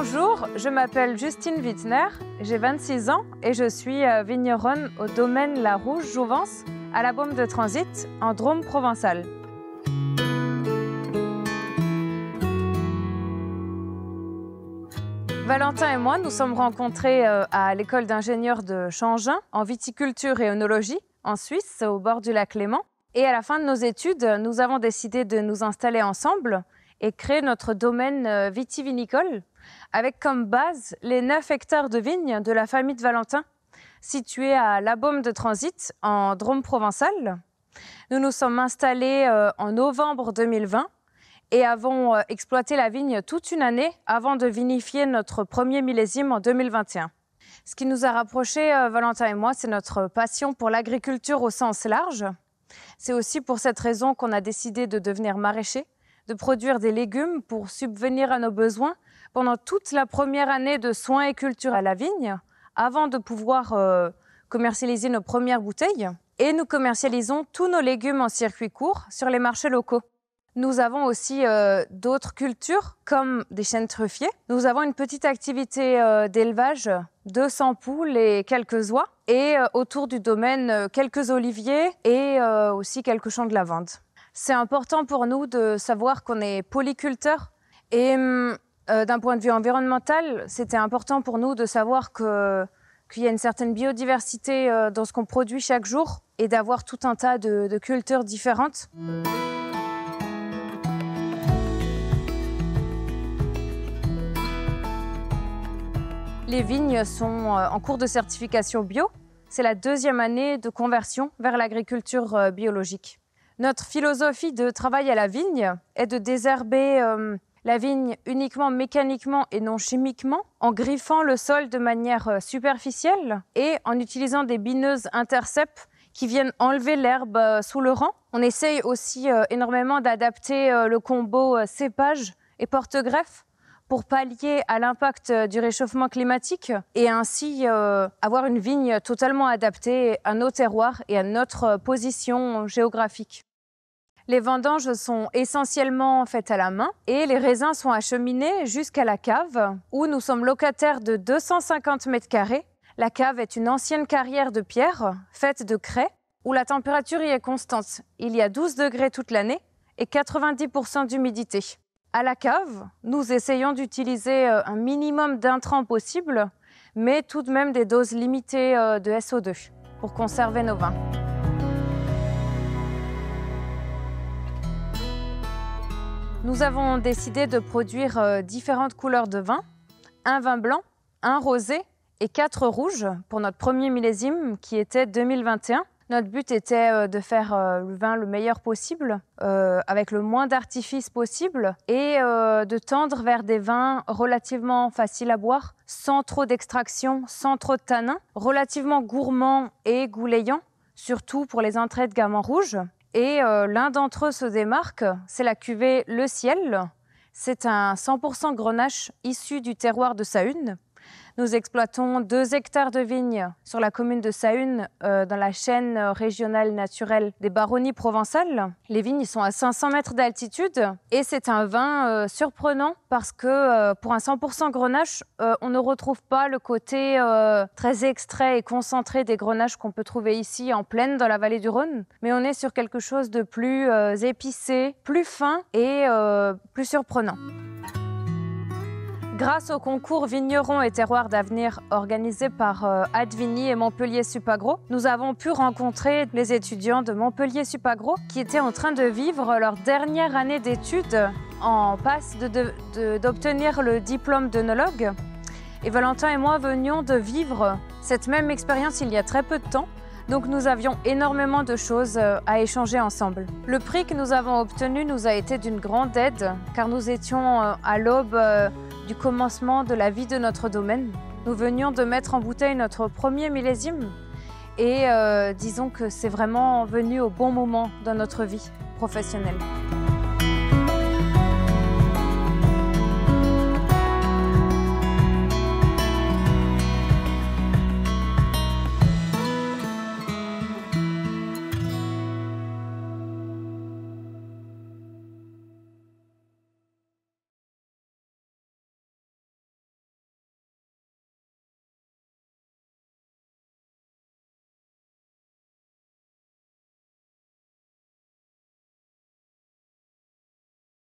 Bonjour, je m'appelle Justine Wittner, j'ai 26 ans et je suis vigneronne au domaine La Rouge-Jouvence à la Baume de Transit en Drôme provençal. Valentin et moi nous sommes rencontrés à l'école d'ingénieurs de Changin en viticulture et œnologie en Suisse au bord du lac Léman. Et à la fin de nos études, nous avons décidé de nous installer ensemble et créer notre domaine vitivinicole avec comme base les 9 hectares de vignes de la famille de Valentin, situés à la Baume de Transit en Drôme provençal. Nous nous sommes installés en novembre 2020 et avons exploité la vigne toute une année avant de vinifier notre premier millésime en 2021. Ce qui nous a rapprochés, Valentin et moi, c'est notre passion pour l'agriculture au sens large. C'est aussi pour cette raison qu'on a décidé de devenir maraîcher, de produire des légumes pour subvenir à nos besoins pendant toute la première année de soins et culture à la vigne, avant de pouvoir commercialiser nos premières bouteilles. Et nous commercialisons tous nos légumes en circuit court sur les marchés locaux. Nous avons aussi d'autres cultures, comme des chênes truffiers. Nous avons une petite activité d'élevage, 200 poules et quelques oies. Et autour du domaine, quelques oliviers et aussi quelques champs de lavande. C'est important pour nous de savoir qu'on est polyculteur. Et d'un point de vue environnemental, c'était important pour nous de savoir qu'il y a une certaine biodiversité dans ce qu'on produit chaque jour et d'avoir tout un tas de cultures différentes. Les vignes sont en cours de certification bio. C'est la 2e année de conversion vers l'agriculture biologique. Notre philosophie de travail à la vigne est de désherber la vigne uniquement mécaniquement et non chimiquement, en griffant le sol de manière superficielle et en utilisant des bineuses intercept qui viennent enlever l'herbe sous le rang. On essaye aussi énormément d'adapter le combo cépage et porte-greffe pour pallier à l'impact du réchauffement climatique et ainsi avoir une vigne totalement adaptée à nos terroirs et à notre position géographique. Les vendanges sont essentiellement faites à la main et les raisins sont acheminés jusqu'à la cave où nous sommes locataires de 250 mètres carrés. La cave est une ancienne carrière de pierre faite de craie où la température y est constante. Il y a 12 degrés toute l'année et 90% d'humidité. À la cave, nous essayons d'utiliser un minimum d'intrants possible, mais tout de même des doses limitées de SO2 pour conserver nos vins. Nous avons décidé de produire différentes couleurs de vin, un vin blanc, un rosé et 4 rouges pour notre premier millésime qui était 2021. Notre but était de faire le vin le meilleur possible, avec le moins d'artifices possible et de tendre vers des vins relativement faciles à boire, sans trop d'extraction, sans trop de tanins, relativement gourmands et goulayants, surtout pour les entrées de gamme en rouge. Et l'un d'entre eux se démarque, c'est la cuvée Le Ciel. C'est un 100% grenache issu du terroir de Sahune. Nous exploitons 2 hectares de vignes sur la commune de Sahune, dans la chaîne régionale naturelle des Baronnies provençales. Les vignes sont à 500 mètres d'altitude et c'est un vin surprenant parce que pour un 100% grenache, on ne retrouve pas le côté très extrait et concentré des grenaches qu'on peut trouver ici en plaine dans la vallée du Rhône. Mais on est sur quelque chose de plus épicé, plus fin et plus surprenant. Grâce au concours Vignerons et Terroirs d'Avenir organisé par Advini et Montpellier Supagro, nous avons pu rencontrer les étudiants de Montpellier Supagro qui étaient en train de vivre leur dernière année d'études en passe d'obtenir le diplôme d'œnologue. Et Valentin et moi venions de vivre cette même expérience il y a très peu de temps. Donc nous avions énormément de choses à échanger ensemble. Le prix que nous avons obtenu nous a été d'une grande aide car nous étions à l'aube du commencement de la vie de notre domaine. Nous venions de mettre en bouteille notre premier millésime et disons que c'est vraiment venu au bon moment dans notre vie professionnelle.